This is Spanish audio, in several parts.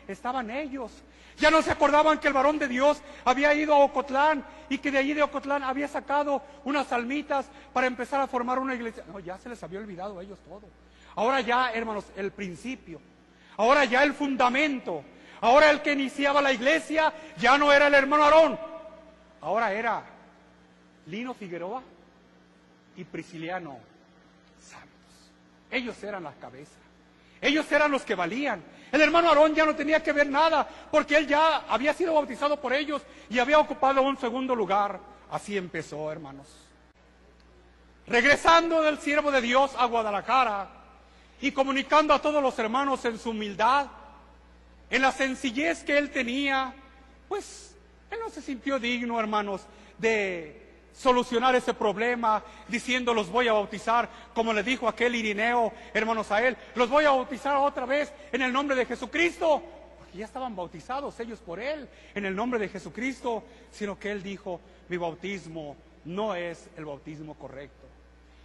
estaban ellos. Ya no se acordaban que el varón de Dios había ido a Ocotlán y que de allí de Ocotlán había sacado unas almitas para empezar a formar una iglesia. No, ya se les había olvidado a ellos todo. Ahora ya, hermanos, el principio. Ahora ya el fundamento. Ahora el que iniciaba la iglesia ya no era el hermano Aarón. Ahora era Lino Figueroa y Prisciliano Santos. Ellos eran las cabezas. Ellos eran los que valían. El hermano Aarón ya no tenía que ver nada, porque él ya había sido bautizado por ellos y había ocupado un segundo lugar. Así empezó, hermanos. Regresando del siervo de Dios a Guadalajara y comunicando a todos los hermanos en su humildad, en la sencillez que él tenía, pues él no se sintió digno, hermanos, de solucionar ese problema, diciendo los voy a bautizar, como le dijo aquel Irineo, hermanos, a él, los voy a bautizar otra vez en el nombre de Jesucristo, porque ya estaban bautizados ellos por él, en el nombre de Jesucristo, sino que él dijo, mi bautismo no es el bautismo correcto.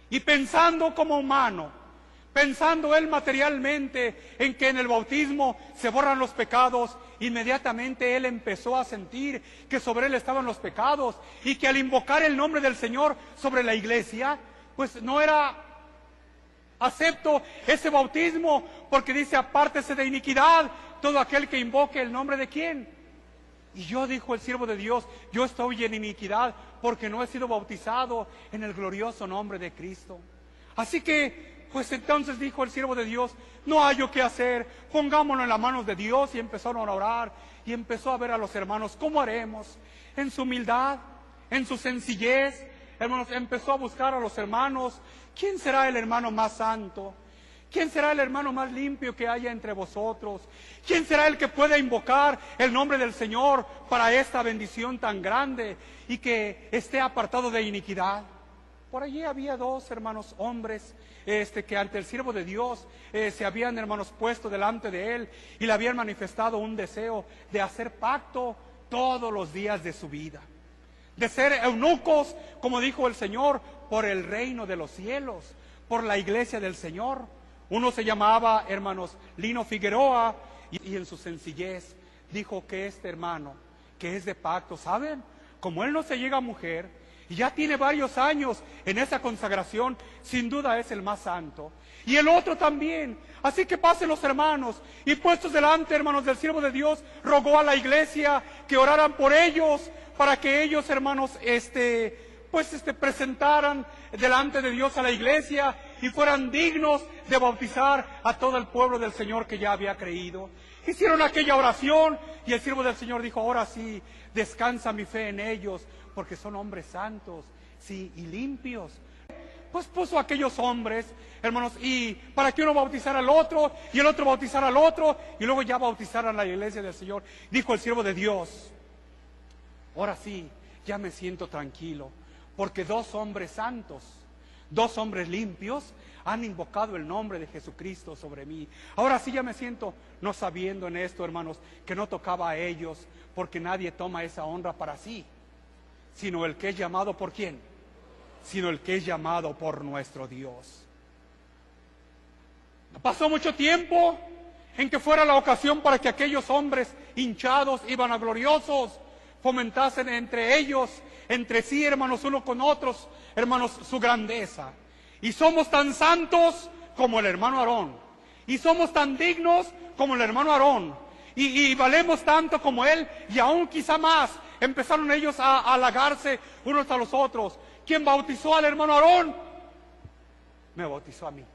Y pensando como humano, pensando él materialmente en que en el bautismo se borran los pecados, inmediatamente él empezó a sentir que sobre él estaban los pecados y que al invocar el nombre del Señor sobre la iglesia, pues no era acepto ese bautismo, porque dice, apártese de iniquidad todo aquel que invoque el nombre de ¿quién? Y yo, dijo el siervo de Dios, yo estoy en iniquidad porque no he sido bautizado en el glorioso nombre de Cristo. Así que pues entonces dijo el siervo de Dios, no hay yo qué hacer, pongámonos en las manos de Dios. Y empezaron a orar y empezó a ver a los hermanos, ¿cómo haremos? En su humildad, en su sencillez, hermanos, empezó a buscar a los hermanos, ¿quién será el hermano más santo? ¿Quién será el hermano más limpio que haya entre vosotros? ¿Quién será el que pueda invocar el nombre del Señor para esta bendición tan grande y que esté apartado de iniquidad? Por allí había dos hermanos hombres que ante el siervo de Dios se habían, hermanos, puesto delante de él y le habían manifestado un deseo de hacer pacto todos los días de su vida, de ser eunucos, como dijo el Señor, por el reino de los cielos, por la iglesia del Señor. Uno se llamaba, hermanos, Lino Figueroa y en su sencillez dijo que este hermano, que es de pacto, ¿saben? Como él no se llega a mujer, y ya tiene varios años en esa consagración, sin duda es el más santo. Y el otro también. Así que pasen los hermanos. Y puestos delante, hermanos, del siervo de Dios, rogó a la iglesia que oraran por ellos, para que ellos, hermanos, presentaran delante de Dios a la iglesia y fueran dignos de bautizar a todo el pueblo del Señor que ya había creído. Hicieron aquella oración y el siervo del Señor dijo, ahora sí, descansa mi fe en ellos, porque son hombres santos, sí, y limpios. Pues puso a aquellos hombres, hermanos, y para que uno bautizara al otro, y el otro bautizara al otro, y luego ya bautizaran a la iglesia del Señor. Dijo el siervo de Dios, ahora sí, ya me siento tranquilo, porque dos hombres santos, dos hombres limpios, han invocado el nombre de Jesucristo sobre mí. Ahora sí ya me siento, no sabiendo en esto, hermanos, que no tocaba a ellos, porque nadie toma esa honra para sí, sino el que es llamado por ¿quién? Sino el que es llamado por nuestro Dios. No pasó mucho tiempo en que fuera la ocasión para que aquellos hombres hinchados y vanagloriosos fomentasen entre ellos, entre sí, hermanos, uno con otros, hermanos, su grandeza. Y somos tan santos como el hermano Aarón, y somos tan dignos como el hermano Aarón, y valemos tanto como él, y aún quizá más. Empezaron ellos a halagarse unos a los otros. ¿Quién bautizó al hermano Aarón? Me bautizó a mí.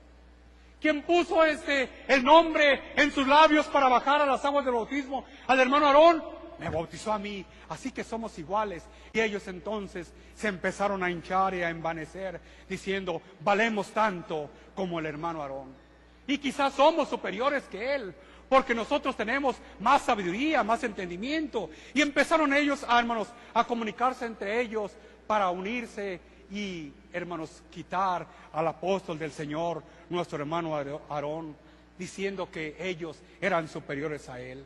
¿Quién puso el nombre en sus labios para bajar a las aguas del bautismo al hermano Aarón? Me bautizó a mí. Así que somos iguales. Y ellos entonces se empezaron a hinchar y a envanecer, diciendo, valemos tanto como el hermano Aarón. Y quizás somos superiores que él, porque nosotros tenemos más sabiduría, más entendimiento. Y empezaron ellos, hermanos, a comunicarse entre ellos para unirse y, hermanos, quitar al apóstol del Señor, nuestro hermano Aarón, diciendo que ellos eran superiores a él.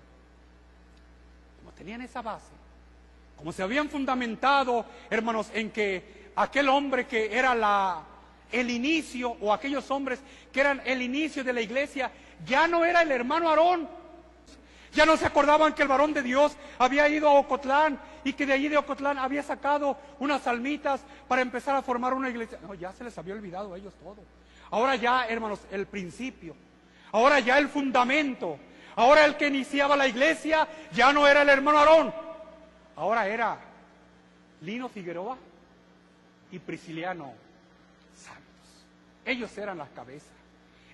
Como tenían esa base, como se habían fundamentado, hermanos, en que aquel hombre que era el inicio, o aquellos hombres que eran el inicio de la iglesia, ya no era el hermano Aarón. Ya no se acordaban que el varón de Dios había ido a Ocotlán y que de allí de Ocotlán había sacado unas almitas para empezar a formar una iglesia. No, ya se les había olvidado a ellos todo. Ahora ya, hermanos, el principio. Ahora ya el fundamento. Ahora el que iniciaba la iglesia ya no era el hermano Aarón. Ahora era Lino Figueroa y Prisciliano Santos. Ellos eran las cabezas.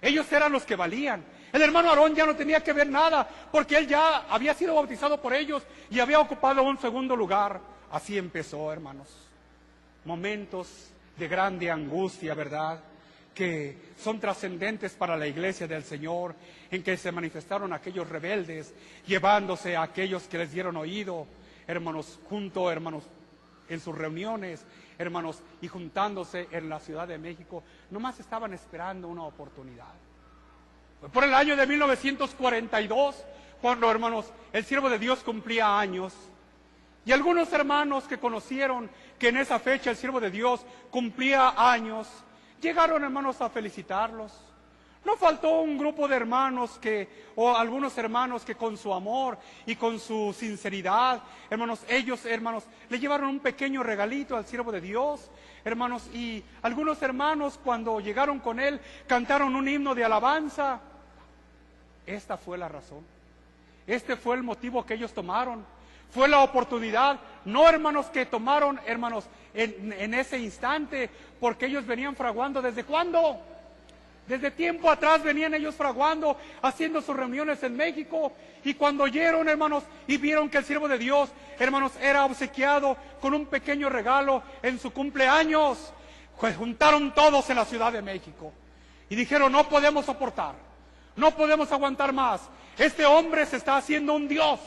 Ellos eran los que valían. El hermano Aarón ya no tenía que ver nada, porque él ya había sido bautizado por ellos y había ocupado un segundo lugar. Así empezó, hermanos. Momentos de grande angustia, ¿verdad?, que son trascendentes para la iglesia del Señor, en que se manifestaron aquellos rebeldes, llevándose a aquellos que les dieron oído, hermanos, hermanos, en sus reuniones, hermanos, y juntándose en la Ciudad de México, nomás estaban esperando una oportunidad. Fue por el año de 1942, cuando, hermanos, el siervo de Dios cumplía años, y algunos hermanos que conocieron que en esa fecha el siervo de Dios cumplía años, llegaron, hermanos, a felicitarlos. No faltó un grupo de hermanos o algunos hermanos que con su amor y con su sinceridad, hermanos, ellos, hermanos, le llevaron un pequeño regalito al siervo de Dios, hermanos, y algunos hermanos cuando llegaron con él cantaron un himno de alabanza. Esta fue la razón. Este fue el motivo que ellos tomaron. Fue la oportunidad, no, hermanos, que tomaron, hermanos, en ese instante, porque ellos venían fraguando. ¿Desde cuándo? Desde tiempo atrás venían ellos fraguando, haciendo sus reuniones en México, y cuando oyeron, hermanos, y vieron que el siervo de Dios, hermanos, era obsequiado con un pequeño regalo en su cumpleaños, pues juntaron todos en la Ciudad de México y dijeron: no podemos soportar, no podemos aguantar más, este hombre se está haciendo un Dios,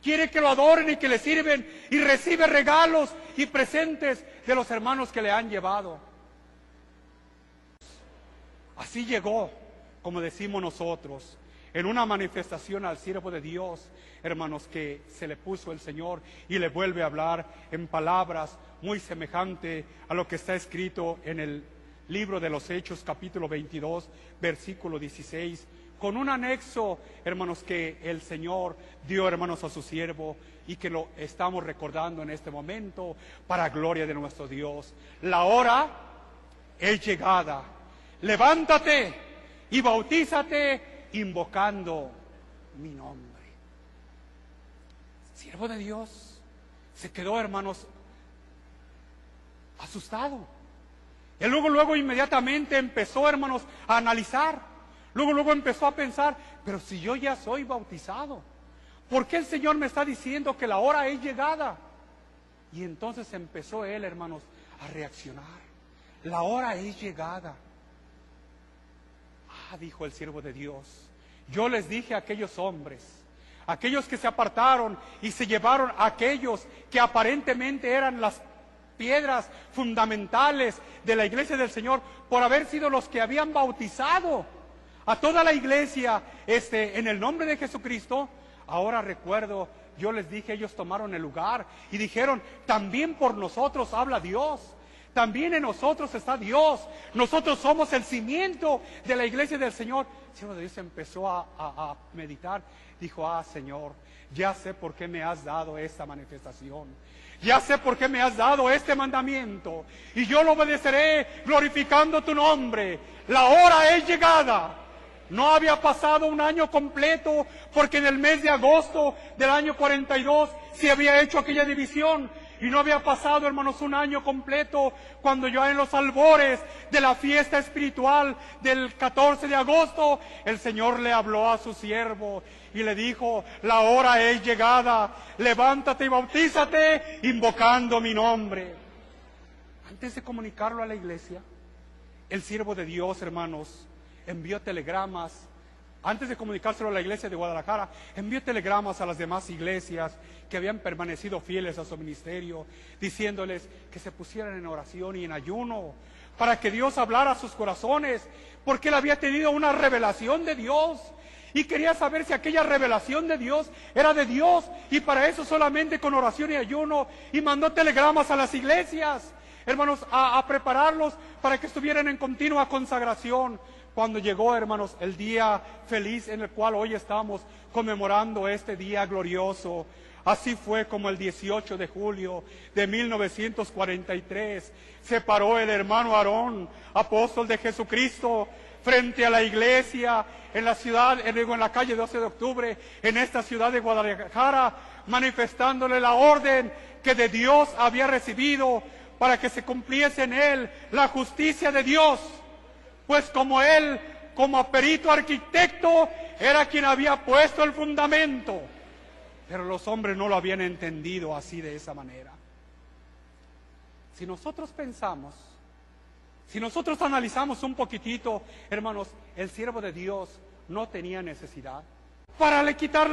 quiere que lo adoren y que le sirven, y recibe regalos y presentes de los hermanos que le han llevado. Así llegó, como decimos nosotros, en una manifestación al siervo de Dios, hermanos, que se le puso el Señor y le vuelve a hablar en palabras muy semejantes a lo que está escrito en el libro de los Hechos, capítulo 22, versículo 16, con un anexo, hermanos, que el Señor dio, hermanos, a su siervo y que lo estamos recordando en este momento para gloria de nuestro Dios. La hora es llegada. Levántate y bautízate invocando mi nombre. El siervo de Dios se quedó, hermanos, asustado. Y luego inmediatamente empezó, hermanos, a analizar. Luego empezó a pensar: pero si yo ya soy bautizado, ¿por qué el Señor me está diciendo que la hora es llegada? Y entonces empezó él, hermanos, a reaccionar. La hora es llegada. Dijo el siervo de Dios: yo les dije a aquellos hombres, aquellos que se apartaron y se llevaron a aquellos que aparentemente eran las piedras fundamentales de la iglesia del Señor, por haber sido los que habían bautizado a toda la iglesia en el nombre de Jesucristo. Ahora recuerdo, yo les dije, ellos tomaron el lugar y dijeron: también por nosotros habla Dios. También en nosotros está Dios. Nosotros somos el cimiento de la iglesia del Señor. El siervo de Dios empezó a meditar. Dijo: Señor, ya sé por qué me has dado esta manifestación. Ya sé por qué me has dado este mandamiento. Y yo lo obedeceré glorificando tu nombre. La hora es llegada. No había pasado un año completo, porque en el mes de agosto del año 42 se había hecho aquella división. Y no había pasado, hermanos, un año completo, cuando ya en los albores de la fiesta espiritual del 14 de agosto, el Señor le habló a su siervo y le dijo: la hora es llegada, levántate y bautízate invocando mi nombre. Antes de comunicarlo a la iglesia, el siervo de Dios, hermanos, envió telegramas. Antes de comunicárselo a la iglesia de Guadalajara, envió telegramas a las demás iglesias que habían permanecido fieles a su ministerio, diciéndoles que se pusieran en oración y en ayuno, para que Dios hablara a sus corazones, porque él había tenido una revelación de Dios, y quería saber si aquella revelación de Dios era de Dios, y para eso solamente con oración y ayuno, y mandó telegramas a las iglesias, hermanos, a prepararlos para que estuvieran en continua consagración, cuando llegó, hermanos, el día feliz en el cual hoy estamos conmemorando este día glorioso. Así fue como el 18 de julio de 1943 se paró el hermano Aarón, apóstol de Jesucristo, frente a la iglesia en la ciudad, en la calle 12 de octubre, en esta ciudad de Guadalajara, manifestándole la orden que de Dios había recibido para que se cumpliese en él la justicia de Dios. Pues como él, como perito arquitecto, era quien había puesto el fundamento. Pero los hombres no lo habían entendido así, de esa manera. Si nosotros pensamos, si nosotros analizamos un poquitito, hermanos, el siervo de Dios no tenía necesidad. Para le quitar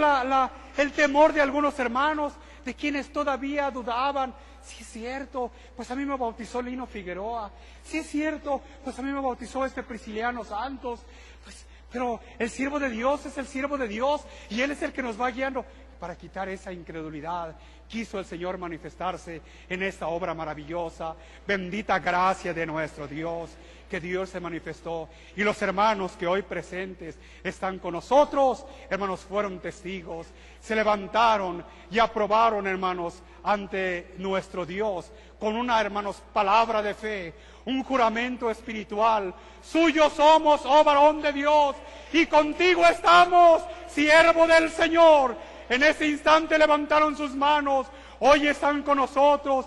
el temor de algunos hermanos, de quienes todavía dudaban. Sí es cierto, pues a mí me bautizó Lino Figueroa. Sí es cierto, pues a mí me bautizó Prisciliano Santos. Pues, pero el siervo de Dios es el siervo de Dios y Él es el que nos va guiando. Para quitar esa incredulidad, quiso el Señor manifestarse en esta obra maravillosa. Bendita gracia de nuestro Dios, que Dios se manifestó. Y los hermanos que hoy presentes están con nosotros, hermanos, fueron testigos. Se levantaron y aprobaron, hermanos, ante nuestro Dios, con una, hermanos, palabra de fe, un juramento espiritual. Suyo somos, oh varón de Dios, y contigo estamos, siervo del Señor. En ese instante levantaron sus manos, hoy están con nosotros.